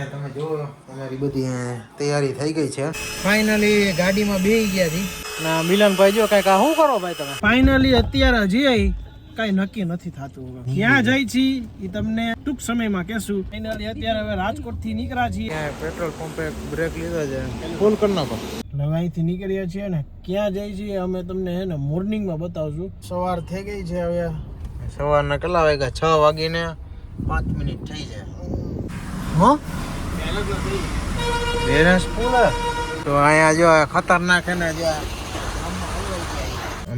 અહીંયા તમે જો તમારી બધી તૈયારી થઈ ગઈ છે. ફાઇનલી ગાડીમાં બેસી ગયા છી. ના મિલનભાઈ જો કઈક શું કરો ભાઈ તમે? ફાઇનલી અત્યારે હજી કઈ નક્કી નથી થતું. ક્યાં જાય છે એ તમને ટૂંક સમયમાં કહેશું. ફાઇનલી અત્યારે હવે રાજકોટ થી નીકળ્યા છીએ. પેટ્રોલ પંપે બ્રેક લીધો છે. ફૂલ કરી નાખો. હવે અહીંથી નીકળ્યા છીએ ને ક્યાં જાય છે અમે તમને હે ને મોર્નિંગમાં બતાવશું. સવાર થઈ ગઈ છે. હવે સવારના કેટલા વાગ્યા? 6 વાગીને 5 મિનિટ થઈ જાય. હા બેલેન્સ ફૂલ. તો અહીંયા જો ખતરનાક છે ને જો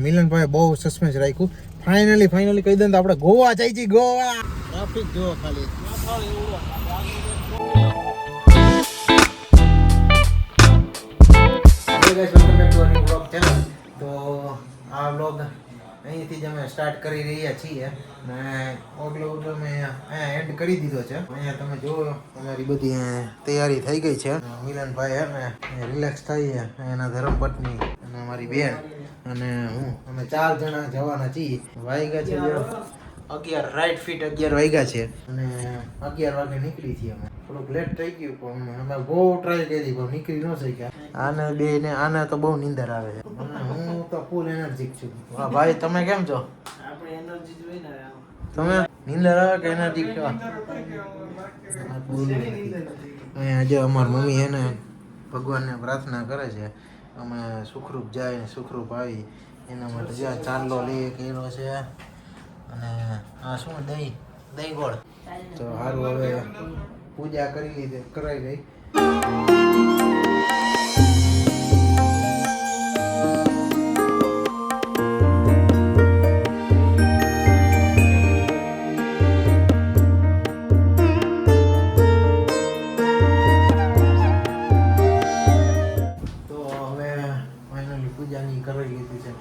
મિલનભાઈ બહુ સસ્પેન્સ રાખ્યું. ફાઇનલી કહી દે તો આપણે ગોવા જઈ છીએ. ગોવા ટ્રાફિક જો ખાલી. તો આ વ્લોગ અહીંથી જ અમે સ્ટાર્ટ કરી રહ્યા છીએ ને ઓગલો અમે અહીંયા એન્ડ કરી દીધો છે. અહીંયા તમે જુઓ અમારી બધી તૈયારી થઈ ગઈ છે. મિલનભાઈ હે ને રિલેક્સ થઈએ. એના ધર્મપત્ની અને અમારી બેન અને હું અમે 4 જણા જવાના છીએ. વાગ્યા છે 11 રાઈટ ફીટ 11 વાગ્યા છે અને 11 વાગે નીકળી છીએ. અમે થોડુંક લેટ થઈ ગયું પણ અમે બહુ ટ્રાય કરી પણ નીકળી ન શક્યા. આને તો બહુ નીંદર આવે છે. હું તો ફૂલ એનર્જી છું. હા ભાઈ તમે કેમ છો? આપણે એનર્જી જોઈએ ને. તમે નીંદર આવે કે એનર્જી છો? અહીંયા જો અમારી મમ્મી એને ભગવાનને પ્રાર્થના કરે છે અમે સુખરૂપ જાય ને સુખરૂપ આવી એના માટે જ્યાં ચાંદલો લઈએ કર્યો છે. અને આ શું દહીં ગોળ. તો સારું હવે પૂજા કરાઈ ગઈ.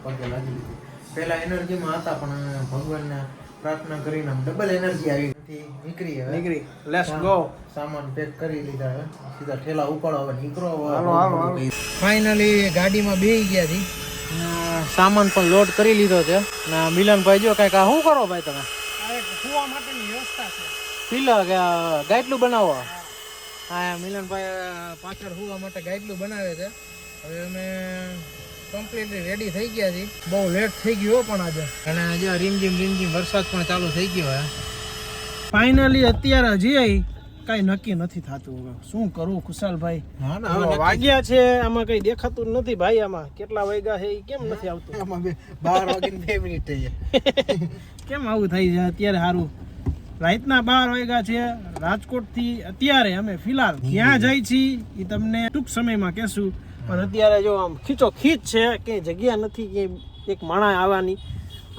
પગે લાગી લીધી. પહેલા એનર્જીમાં હતા પણ ભગવાનને પ્રાર્થના કરીને ડબલ એનર્જી આવી નીકળી. Let's go. સામાન પેક કરી લીધા. સીધા ઠેલા ઉપાડો હવે નીકળો. ફાઇનલી ગાડીમાં બેસી ગયા હતી. સામાન પણ લોડ કરી લીધો છે. ના મિલનભાઈ જો કઈક શું કરો ભાઈ તમે? સુવા માટેની વ્યવસ્થા છે. પીલા ગાઈટલું બનાવો. હા મિલનભાઈ પાછળ સુવા માટે ગાઈટલું બનાવે છે. હવે અમે કમ્પ્લીટલી રેડી થઈ ગયા છીએ. બહુ લેટ થઈ ગયો પણ આજે. અને આજે રીમઝીમ વરસાદ પણ ચાલુ થઈ ગયો હે. ફાઇનલી અત્યારે હજી કઈ નક્કી નથી થતું. શું કરું ખુશાલભાઈ? વાગ્યા છે આમાં કઈ દેખાતું નથી ભાઈ. આમાં કેટલા વાગ્યા છે એ કેમ નથી આવતું? આમાં 12 વાગીને 2 મિનિટ થઈ જાય. કેમ આવું થઈ જાય અત્યારે? સારું રાતના 12 વાગ્યા છે. રાજકોટ થી અત્યારે અમે ફિલહાલ ક્યાં જાય છીએ એ તમને ટૂંક સમયમાં કહેશું. પણ અત્યારે જો આમ ખીચો ખીચ છે. કઈ જગ્યા નથી કે એક માણા આવવાની.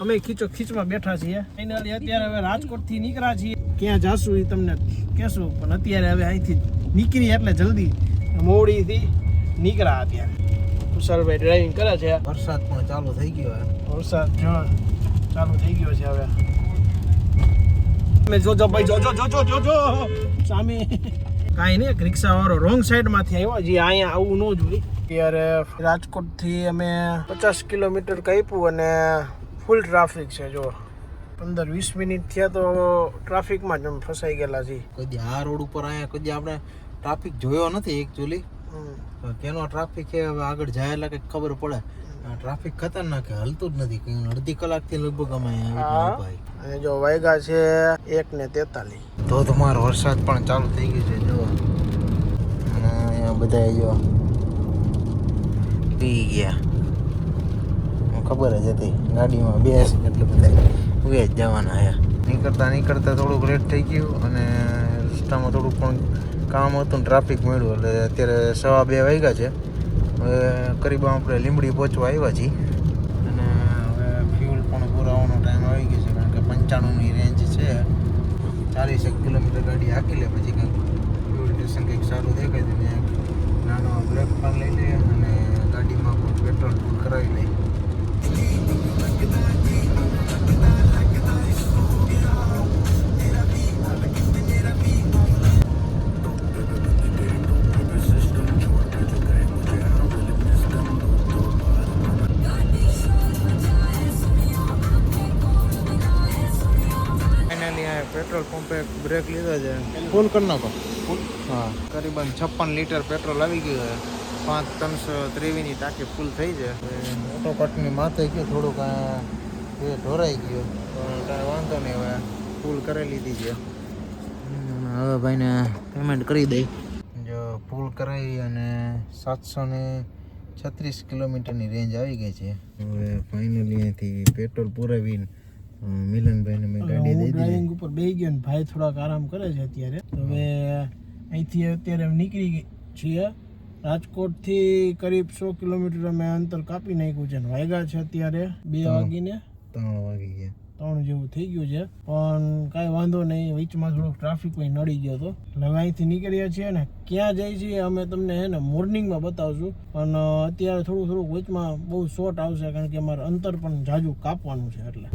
અમે ખીચો ખીચમાં બેઠા છીએ. ફાઇનલી અત્યારે હવે રાજકોટ થી નીકળ્યા છીએ. ક્યાં જાશું એ તમને કહેશું. પણ અત્યારે હવે અહીંથી નીકળી એટલે જલ્દી મોડીથી નીકળ્યા. અત્યારે કુશલભાઈ ડ્રાઇવિંગ કરે છે. વરસાદ પણ ચાલુ થઈ ગયો. વરસાદ ચાલુ થઈ ગયો છે હવે. જોજો ભાઈ જોજો સામે કાંઈ નહીં. એક રિક્ષા વાળો રોંગ સાઈડ માંથી આવ્યો. જે અહીંયા આવું ન જોઈએ. ત્યારે રાજકોટ થી અમે 50 કિલોમીટર કાપ્યું અને ફૂલ ટ્રાફિક છે. જો 15-20 મિનિટ થયા તો ટ્રાફિકમાં જ અમે ફસાઈ ગયેલા છીએ. કદી આ રોડ ઉપર અહીંયા કદી આપણે ટ્રાફિક જોયો નથી એકચ્યુઅલી. કેનો ટ્રાફિક છે હવે આગળ જાય એટલે કંઈક ખબર પડે. ટ્રાફિક ખતરનાક છે. હલતું જ નથી. કઈ અડધી કલાકથી લગભગ અમે ભાઈ. અને જો વાગ્યા છે 1:43. તો તમારો વરસાદ પણ ચાલુ થઈ ગયો છે. જો અને અહીંયા બધા જો પી ગયા. ખબર જ હતી ગાડીમાં બેસ એટલે બધા ઉગે જ જવાના. નીકળતા થોડુંક લેટ થઈ ગયું અને રસ્તામાં થોડુંક પણ કામ હતું ને ટ્રાફિક મળ્યું એટલે અત્યારે 2:15 વાગ્યા છે. હવે કરીબ આપણે લીંબડી પહોંચવા આવ્યા છીએ અને હવે ફ્યુલ પણ પુરાવાનો ટાઈમ આવી ગયો છે. કારણ કે 95ની રેન્જ છે. 40 કિલોમીટર ગાડી હાકી લે પછી કંઈક ફ્યુલ સ્ટેશન કંઈક સારું દેખાય તો નાનો બ્રેક પણ લઈ લઈએ અને ગાડીમાં પણ પેટ્રોલ ફૂલ કરાવી લઈએ. પેટ્રોલ પંપે બ્રેક લીધો છે. ફૂલ કરી નાખો. હા કરીબન 56 લીટર પેટ્રોલ આવી ગયું છે 5323 ની ટાંકી ફૂલ થઈ છે ઓટો કટની માથે ગયો થોડુંક એ ઢોરાઈ ગયું પણ કાંઈ વાંધો નહીં હવે ફૂલ કરી લીધી છે હવે ભાઈને પેમેન્ટ કરી દઈ જો ફૂલ કરાવી અને 736 કિલોમીટરની રેન્જ આવી ગઈ છે હવે ફાઇનલી અહીંથી પેટ્રોલ પુરાવીને મિલનભાઈને મેં ગાડી દઈ દીધી ડ્રાઇવિંગ ઉપર બેસી ગયો ને ભાઈ થોડાક આરામ કરે છે અત્યારે હવે અહીંથી અત્યારે નીકળી છીએ રાજકોટથી કરીબ 100 કિલોમીટર અમે અંતર કાપી નાખ્યું છે ને વાગ્યા છે અત્યારે 2 વાગીને 3 વાગી ગયા 3 જેવું થઈ ગયું છે પણ કાંઈ વાંધો નહીં વચમાં થોડોક ટ્રાફિક નડી ગયો હતો એટલે હવે અહીંથી નીકળ્યા છીએ ને ક્યાં જઈએ છીએ અમે તમને હે ને મોર્નિંગમાં બતાવશું પણ અત્યારે થોડુંક વચમાં બહુ શોર્ટ આવશે કારણ કે અમારે અંતર પણ જાજુ કાપવાનું છે એટલે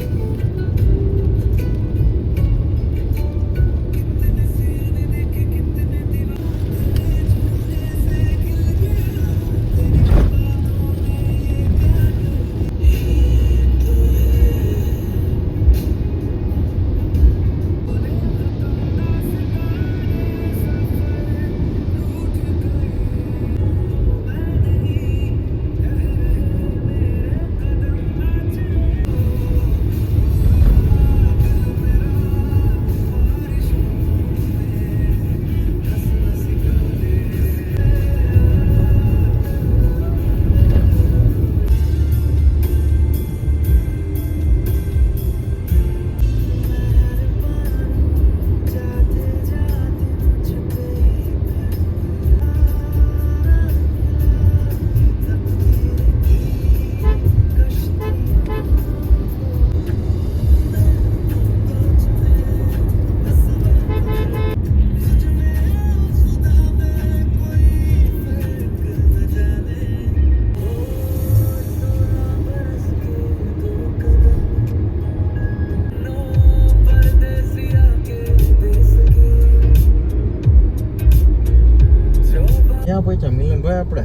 ક્યાં પહોંચ્યા મિલનભાઈ આપણે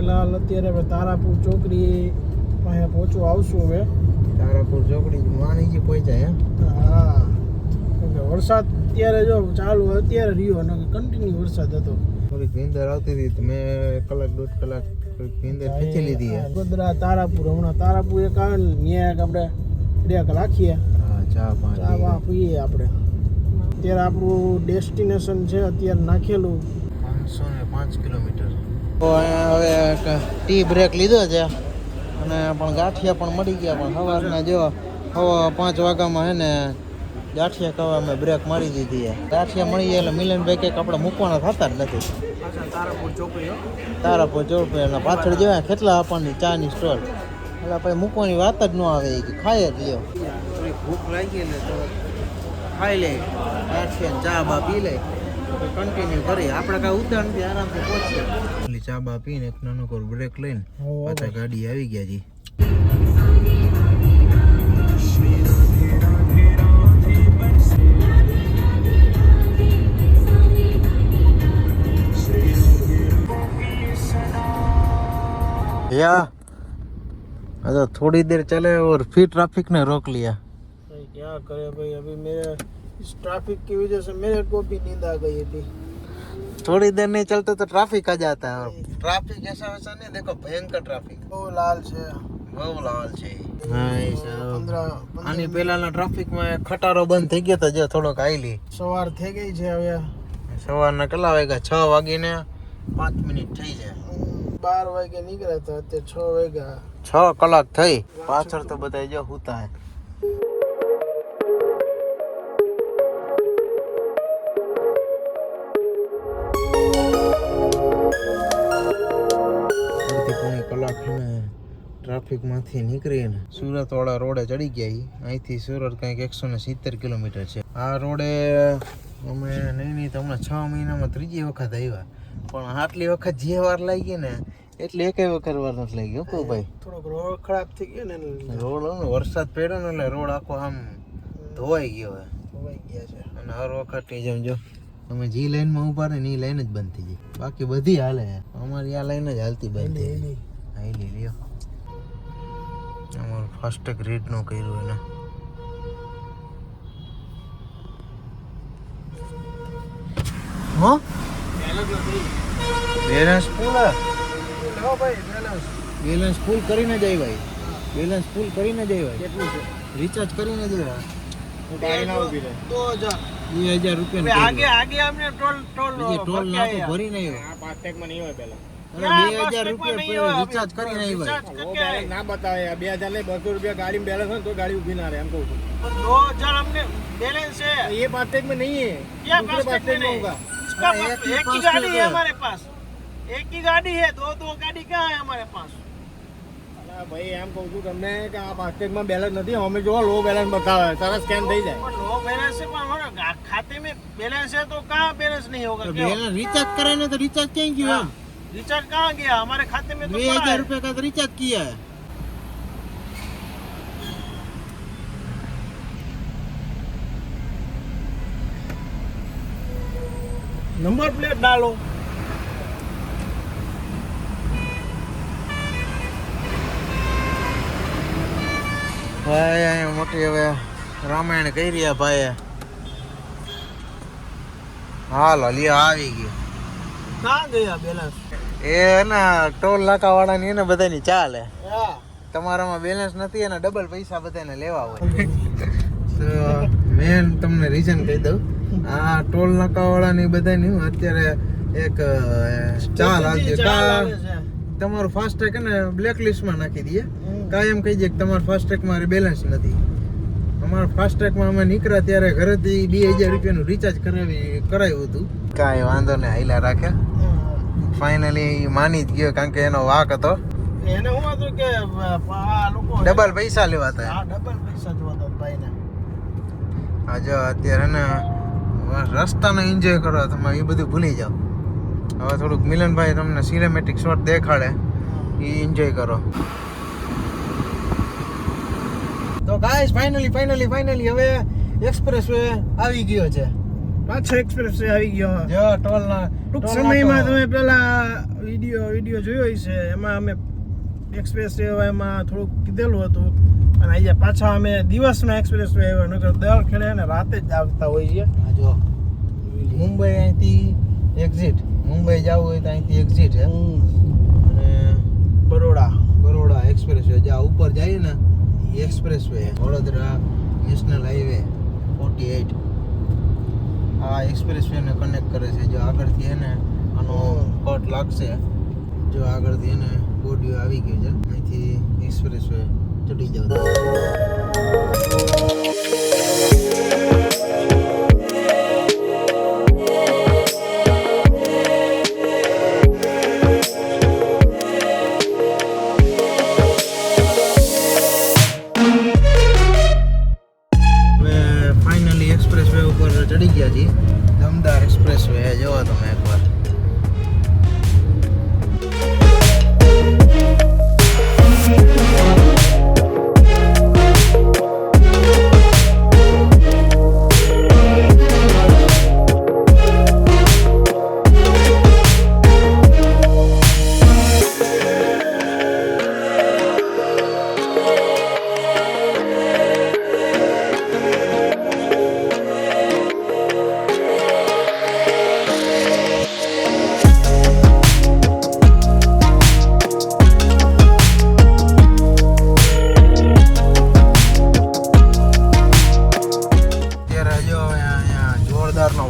લાલ અત્યારે હવે તારાપુર ચોકડી પાસે પહોંચવા આવશું હવે તારાપુર ચોકડી માણીજી પહોંચ્યા હા કેમ કે વરસાદ અત્યારે જો ચાલુ અત્યારે રહ્યો અને કન્ટિન્યુ વરસાદ હતો થોડીક નીંદર આવતી હતી તો મેં 1-1.5 કલાક નીંદર ખેંચી લીધી ગોધરા તારાપુર હમણાં તારાપુર એક આવે ને ત્યાં આપણે બ્રેક રાખીએ હા ચા ચા પીએ આપણે અત્યારે આપણું ડેસ્ટિનેશન છે અત્યારે નાખેલું 505 કિલોમીટર તો અહીંયા હવે ટી બ્રેક લીધો છે અને પણ ગાંઠિયા પણ મળી ગયા પણ સવારના જો 5 વાગ્યામાં હે ને ગાંઠિયા ખાવા અમે બ્રેક મારી દીધી છે ગાંઠિયા મળી જાય એટલે મિલનભાઈ કંઈક આપણે મૂકવાના થતા જ નથી તારાપુર ચોકડી અને પાછળ જોયા કેટલા આપણને ચાની સ્ટોલ એટલે પછી મૂકવાની વાત જ ન આવે કે ખાઈ જ લ્યો થોડી ભૂખ લાગી ને તો ખાઈ લે ગાંઠિયા ચા બા પી લે કન્ટિન્યુ કરી આપણે કાંઈ ઉતાર નથી આરામથી પહોંચીએ એટલે ચા બા પીને એક નાનો કોર બ્રેક લઈને પાછા ગાડી આવી ગયા જી अच्छा थोड़ी देर चले और फिर ट्रैफिक ने रोक लिया भाई क्या करे भाई अभी मेरे इस ट्रैफिक की वजह से मेरे को भी नींद आ गई अभी थोड़ी देर नहीं चलते तो ट्रैफिक आ जाता है ट्रैफिक ऐसा वैसा नहीं देखो भयंकर ट्रैफिक બહુ લાલ છે આની પહેલાના ટ્રાફિકમાં ખટારો બંધ થઈ ગયો તો જો થોડોક આઈલી સવાર થઈ ગઈ છે હવે સવારના કેટલા વાગ્યા 6 વાગીને 5 મિનિટ થઈ છે 12 વાગે નીકળ્યા હતા અત્યારે 6 વાગ્યા 6 કલાક થઈ પાછળ તો બધા જો હુતા હે ટ્રાફિકમાંથી નીકળીને સુરતવાળા રોડે ચડી ગયા અહીંથી સુરત કંઈક 170 કિલોમીટર છે આ રોડે અમે નહીં તો હમણાં 6 મહિનામાં ત્રીજી વખત આવ્યા પણ આટલી વખત જે વાર લાગી ને એટલે એકેય વખત વાર નથી લાગી કહું ભાઈ થોડોક રોડ ખરાબ થઈ ગયો ને રોડ વરસાદ પડ્યો ને એટલે રોડ આખો આમ ધોવાઈ ગયો ધોવાઈ ગયા છે અને હર વખતની જેમ જો અમે જે લાઈનમાં ઊભા રહે ને એ લાઈન જ બંધ થઈ જાય બાકી બધી હાલે અમારી આ લાઈન જ હાલતી બંધ થઈ ગઈ હાલી લ્યો અમારું ફાસ્ટેગ રેટ નો કર્યું એને હા બેલેન્સ ફૂલ લો ભાઈ બેલેન્સ બેલેન્સ ફૂલ કરીને જ ભાઈ બેલેન્સ ફૂલ કરીને જ ભાઈ કેટલું છે રિચાર્જ કરીને જ ગાડી ના ઉભી રહે 2000 રૂપિયા આગે આગે અમને ટોલ ટોલ નાકો ભરીને આવ્યો આ ફાસ્ટેગ માં નહીં હોય પેલા 2000 રૂપિયા રિચાર્જ કરીને આવ્યો બેલેન્સ ના બતાવે 2000 લે 200 રૂપિયા ગાડી બેલેન્સ હોય તો ગાડી ઊભી ના રહે એમ કહું છું 2000 हमने बैलेंस है ये फास्टैग में नहीं है क्या फास्टैग में नहीं होगा इसका एक ही गाड़ी है हमारे पास एक ही गाड़ी है दो गाड़ी क्या है हमारे पास અલા ભાઈ એમ કહું છું તમને કે આ फास्टैग में बैलेंस નથી અમે જો लो बैलेंस બતાવે તરત સ્કેન થઈ જાય लो बैलेंस से પણ हमारे खाते में बैलेंस है तो कहां बैलेंस नहीं होगा बैलेंस रिचार्ज कराने तो रिचार्ज क्यों किया रिचार्ज कहां गया हमारे खाते में तो 2000 रुपए का तो रिचार्ज किया है नंबर प्लेट डालो ભાઈ અહીંયા મોટી હવે રામાયણ કહી રહ્યા ભાઈ હાલો લ્યો આવી ગયો कहां गया बैलेंस એ ને ટોલ નાકા વાળાની એને બધાની ચાલે हां તમારામાં બેલેન્સ નથી એના ડબલ પૈસા બધાને લેવા હોય તો મેન તમને રીઝન કહી દઉં આ ટોલ નાકા વાળાની બધાની અત્યારે એક ચાલ આવતી તમારું ફાસ્ટેગ ને બ્લેક લિસ્ટમાં નાખી દઈએ કાયમ કહી દે કે તમારું ફાસ્ટેગ માં બેલેન્સ નથી અમારા ફાસ્ટેગમાં અમે નીકળ્યા ત્યારે ઘરેથી 2000 રૂપિયાનું રિચાર્જ કરાવ્યું હતું કાંઈ વાંધો નહીં હાઈલા રાખે ફાઇનલી માની જ ગયો કારણ કે એનો વાક હતો એને હું હતું કે આ લોકો ડબલ પૈસા લેવાતા હા ડબલ પૈસા જોતા ભાઈને આ જો અત્યારે ને રસ્તાનો એન્જોય કરો તમે એ બધું ભૂલી જાઓ હવે થોડુંક મિલનભાઈ તમને સિનેમેટિક શોટ દેખાડે એ એન્જોય કરો તો ગાઈસ ફાઇનલી હવે એક્સપ્રેસ વે આવી ગયો છે પાછો એક્સપ્રેસ આવી ગયો જો ટોલના ટૂંક સમયમાં તમે પેલા વિડીયો જોયો છે એમાં અમે એક્સપ્રેસ વે એમાં થોડુંક કીધેલું હતું અને અહીંયા પાછા અમે દિવસના એક્સપ્રેસ વે આવ્યો નકર દર ખેડે અને રાતે જ આવતા હોય છે આ જો મુંબઈ અહીંથી એક્ઝિટ મુંબઈ જવું હોય તો અહીંથી એક્ઝિટ છે અને બરોડા એક્સપ્રેસ વે જ્યાં ઉપર જઈએ ને એ expressway Vadodara national highway 48 આ એક્સપ્રેસ વે ને કનેક્ટ કરે છે જો આગળથી એને આનો કટ લાગશે જો આગળથી એને બોડીઓ આવી ગયું છે અહીંથી એક્સપ્રેસ વે ચડી જાવ ચડી ગયા જી દમદાર એક્સપ્રેસ વે જોવો તમે એકવાર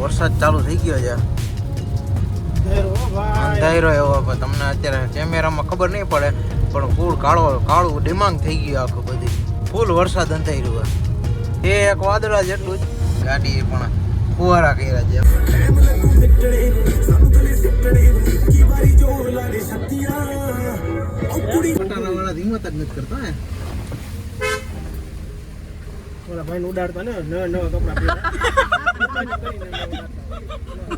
વરસાદ ચાલુ થઈ ગયો છે અંધારો એવો તમને અત્યારે કેમેરામાં ખબર નહીં પડે પણ ફૂલ કાળું ડિમાંગ થઈ ગયું આખું બધી ફૂલ વરસાદ અંધાર્યું એ એક વાદળા જેટલું જ ગાડી પણ ફુવારા કર્યા છે પટારાવાળા હિંમત જ નથી કરતા હે ઓલા ભાઈને ઉડાડતા ને નવા કપડા પહેર્યા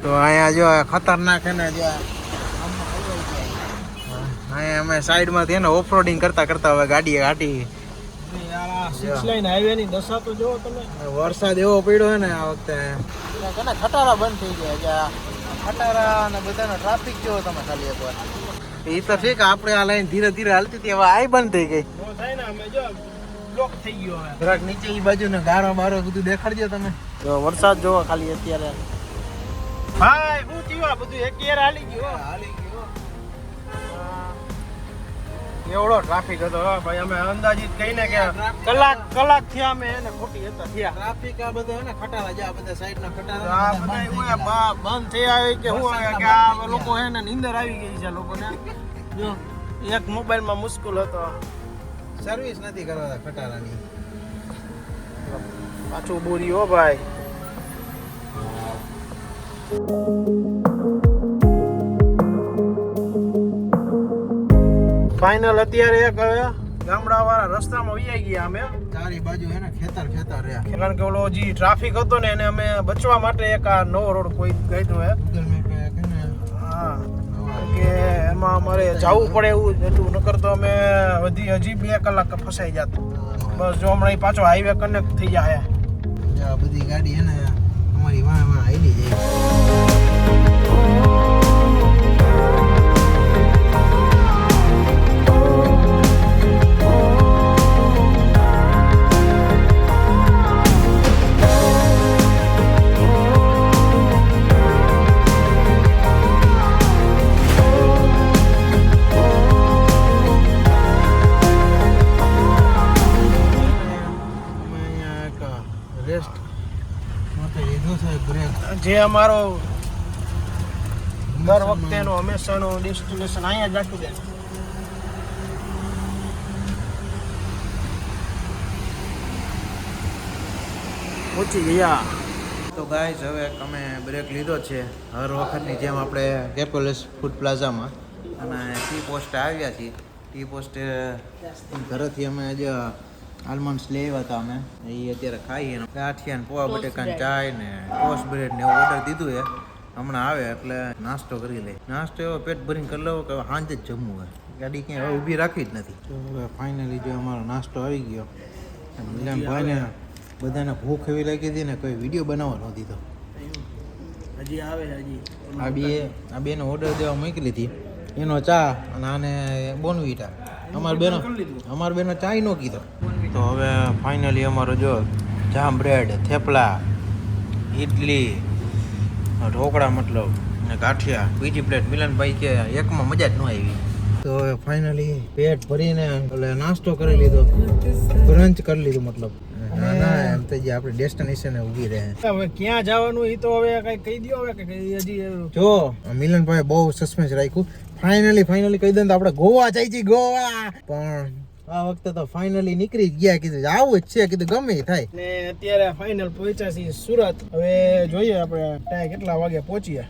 તો અહીંયા જો ખતરનાક ને જો અહીંયા અમે સાઈડમાંથી ને ઓફરોડિંગ કરતા હવે ગાડી હાટી સિક્સ લાઈન હાઈવે ની દશા તો જોવો તમે વરસાદ એવો પડ્યો છે ને આ વખતે ખટારા બંધ થઈ ગયા છે ખટારા અને બધાનો ટ્રાફિક જોવો તમે ખાલી એકવાર એ તો ઠીક આપણે આ લાઈન ધીરે ધીરે હાલતી હતી હવે આ બંધ થઈ ગઈ થાય ને અમે જો બ્લોક થઈ ગયો હવે જરાક નીચે એ બાજુ ને ગારો બારો બધું દેખાડજો તમે જો વરસાદ જોવો ખાલી અત્યારે ભાઈ હું થયું આ બધું એક યાર હાલી ગયું હાલી ગયો. એવડો ટ્રાફિક હતો હો ભાઈ. અમે અંદાજિત કહીને કે કલાક થયા અમે એને ખોટી હતા થયા. ટ્રાફિક આ બધો હે ને ખટારા જા બધા સાઈડના આ ખટારા બધા એવું હે, બંધ થયા હોય કે શું હોય કે આ લોકો હે ને નીંદર આવી ગઈ છે લોકોને. જો એક મોબાઈલમાં મુશ્કેલ હતો. સર્વિસ નથી કરવા ખટારાની. પાછું બોરી હો ભાઈ. ફાઇનલ અત્યારે એક હવે ગામડાવાળા રસ્તામાં વૈયા ગયા અમે. ચારી બાજુ હે ને ખેતર રહ્યા. કારણ કે ઓલો જે ટ્રાફિક હતો ને એને અમે બચવા માટે એક આ નવો રોડ કોઈ કાઢ્યો હે. ગૂગલ મેપ કે ને હા કે એમાં અમારે જવું પડે એવું હતું, નકર તો અમે હજી 2 કલાક ફસાઈ જાત. બસ જો હમણાં પાછો હાઈવે કનેક્ટ થઈ જાય. આ બધી ગાડી હે ને અમારી વાહ આઈલી જાય. જે અમારો દર વખતેનો હંમેશાનો ડેસ્ટિનેશન અહીંયા જ રાખી દે. પહોંચી ગયા. તો ગાઈસ હવે અમે બ્રેક લીધો છે હર વખતની જેમ આપણે કેપોલેસ ફૂડ પ્લાઝામાં અને ટી પોસ્ટે આવ્યા છીએ. ટી પોસ્ટે ઘરેથી અમે આજે આલમંડ્સ લઈ આવ્યા હતા અમે. એ અત્યારે ખાઈએ ને ગાંઠિયા ને પોવા બટેકાની ચાય ને ટોસ્ટ બ્રેડ ને એવું ઓર્ડર દીધું છે. હમણાં આવે એટલે નાસ્તો કરી લે. નાસ્તો એવો પેટ ભરીને કરી લેવો કે સાંજે જ જમવું હોય. ગાડી ક્યાંય હવે ઊભી રાખવી જ નથી. તો હવે ફાઇનલી જો અમારો નાસ્તો આવી ગયો. મિલનભાઈને બધાને ભૂખ એવી લાગી હતી ને કોઈ વિડીયો બનાવવા નહોતો દીધો. હજી આવે હજી. આ બેનો ઓર્ડર દેવા મોકલી હતી. એનો ચા અને આને બોનવીટા. અમાર બેનો ચાય નો કીધો. તો હવે ફાઇનલી અમારો જો જામ બ્રેડ, થેપલા, ઇડલી, ઢોકળા મતલબ ને ગાંઠિયા. બીજી પ્લેટ મિલનભાઈ કે એકમાં મજા જ ન આવી. તો હવે ફાઇનલી પેટ ભરીને એટલે નાસ્તો કરી લીધો, બ્રંચ કરી લીધું મતલબ. ના એમ તો જે આપણે ડેસ્ટિનેશન ઊભી રહે. હવે ક્યાં જવાનું એ તો હવે કઈ કહી દો. હવે કે હજી જો મિલનભાઈ બહુ સસ્પેન્સ રાખ્યું. ફાઇનલી કહી દે તો આપણે ગોવા જાય છે. ગોવા પણ આ વખતે તો ફાઇનલી નીકળી જ ગયા. કીધું આવું જ છે, કીધું ગમે એ થાય. ને અત્યારે ફાઇનલ પહોંચ્યા છીએ સુરત. હવે જોઈએ આપણે ટાઈમ કેટલા વાગે પહોંચીએ.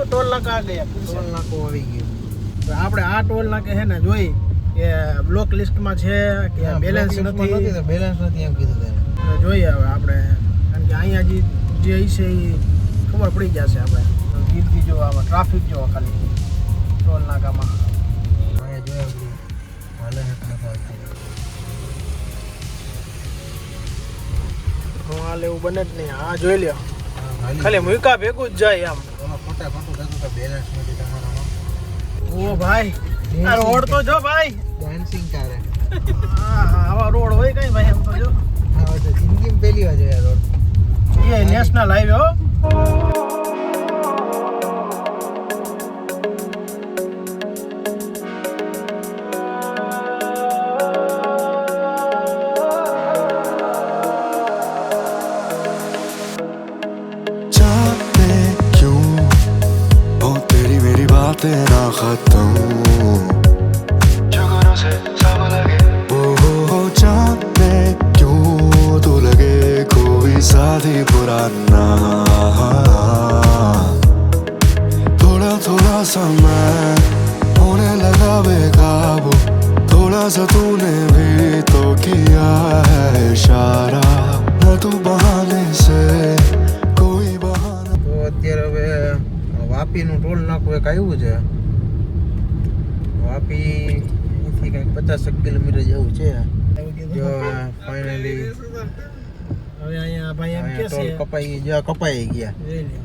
ટોલ નાકા આ ગયા. ટોલ નાકો આવી ગયો. આપણે આ ટોલ નાકે છે ને જોઈ કે બ્લોક લિસ્ટમાં છે કે બેલેન્સ નથી. બેલેન્સ નથી એમ કીધું તેને. જોઈએ હવે આપણે, કારણ કે અહીંયા જે છે એ ખબર પડી જશે આપણે. ગીરથી જો આમાં ટ્રાફિક જો ખાલી ટોલ નાકામાં અહીંયા જોયા હાલે હું હાલ એવું બને જ નહીં. હા જોઈ લ્યો ખાલી મૂકા ભેગું જ જાય આમ. બેલેન્સ નથી તમારામાં. ઓ ભાઈ આ રોડ તો જો ભાઈ ડાન્સિંગ કરે. આવા રોડ હોય કઈ ભાઈ એમ તો જો. હા તો જિંદગીમાં પહેલી વાર જોયા રોડ. એ નેશનલ હાઈવે હો. तेरा खत्म जुगनों से सब लगे ओ जाने क्यों तू लगे कोई साथी पुराना थोड़ा थोड़ा समय होने लगा बेकाबू थोड़ा सा तूने भी तो किया है इशारा न तू बहाने से कोई बहाना. તો અત્યારે હવે વાપીનું ટોલ નાકું એક આવ્યું છે વાપી અહીંથી કંઈક 50 કિલોમીટર જેવું છે જો ફાઇનલી હવે અહીંયા ભાઈ એમ કે ટોલ છે કપાઈ ગયા જોઈ લ્યો.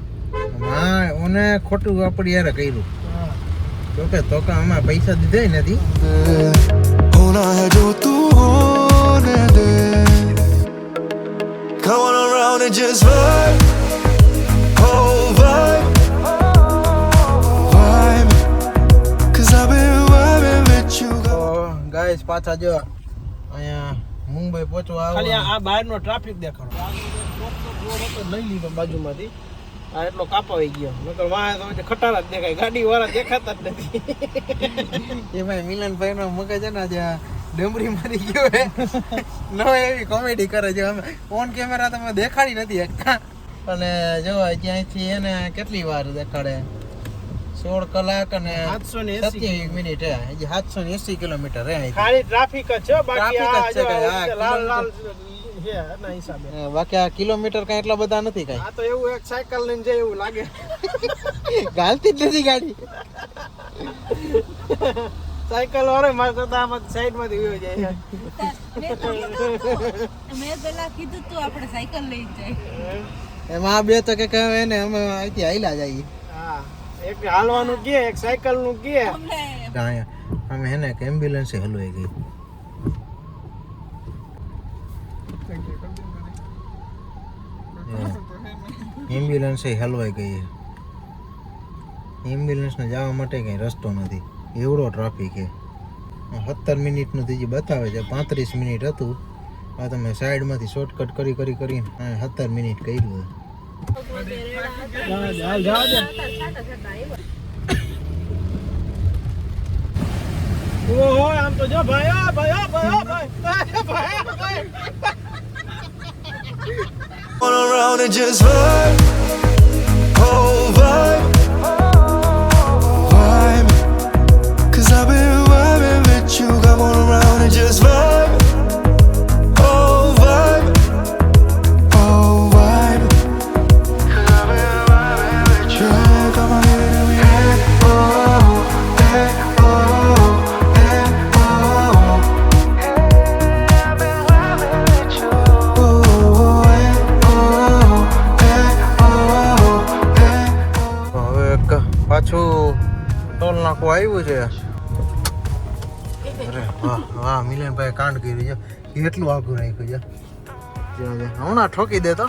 હા ઓને ખોટું આપણે યાર કર્યું હા. જોકે તો કે આમાં પૈસા દીધા નથી होना है जो तू होने दे come on around and just vibe oh vibe vibe cause I've been vibing with you તો ગાઈસ પાછા જો અહીંયા મુંબઈ પહોંચવા ખાલી આવો આ બહારનો ટ્રાફિક દેખાડો લઈ લીધો બાજુમાંથી આ એટલો કાપાઈ ગયો નકર વાહ તો ખટારા જ દેખાય ગાડી વાળા દેખાતા જ નથી એ ભાઈ મિલનભાઈ નો મગજ છે ને જે ડમરી મારી ગયો હે નો એવી કોમેડી કરે છે અમે ઓન કેમેરા તમે દેખાડી નથી એકતા અને જો ત્યાંથી એને કેટલી વાર દેખાડે 16 કલાક અને 780 27 મિનિટ હે હજી 780 કિલોમીટર હે અહીંથી. ખાલી ટ્રાફિક જ છે બાકી Traffic જ છે આ કે જો આ લાલ લાલ છે એના હિસાબે બાકી આ કિલોમીટર કઈ એટલા બધા નથી કઈ આ તો એવું એક સાયકલ લઈને જાય એવું લાગે ગાલતી જ નથી ગાડી સાયકલ વાળો મારે તો આમાં સાઈડ માંથી ઉયો જાય મેં પેલા કીધું તું આપણે સાયકલ લઈ જાય એમાં આ બે તો કે કહે ને અમે અહીંથી હાલ્યા જઈએ હા એક હાલવાનું કે એક સાયકલ નું કે અમને અહીંયા અમે હે ને એક એમ્બ્યુલન્સ હલવાઈ ગઈ એમ્બ્યુલન્સ હલવાઈ ગઈ એમ્બ્યુલન્સ ને જવા માટે કઈ રસ્તો નથી એવડો ટ્રાફિક છે 17 મિનિટનું ત્રીજી બતાવે છે 35 મિનિટ હતું આ તમે સાઈડમાંથી શોર્ટકટ કરીને 17 મિનિટ કર્યું ઓહો આમ તો જો ભાઈ on around and just vibe oh vibe vibe cause I've been vibing with you come on around and just vibe oh vibe oh vibe cause I've been vibing with you yeah, come on give it to me yeah. Oh, hey, oh, hey, oh. Yeah, I've been vibing with you oh, hey, હવે એક પાછું toll નાકું આવ્યું છે અરે વાહ વાહ મિલનભાઈ કાંડ કર્યું છે એટલું આઘું રાખ્યું છે હમણાં ઠોકી દે તો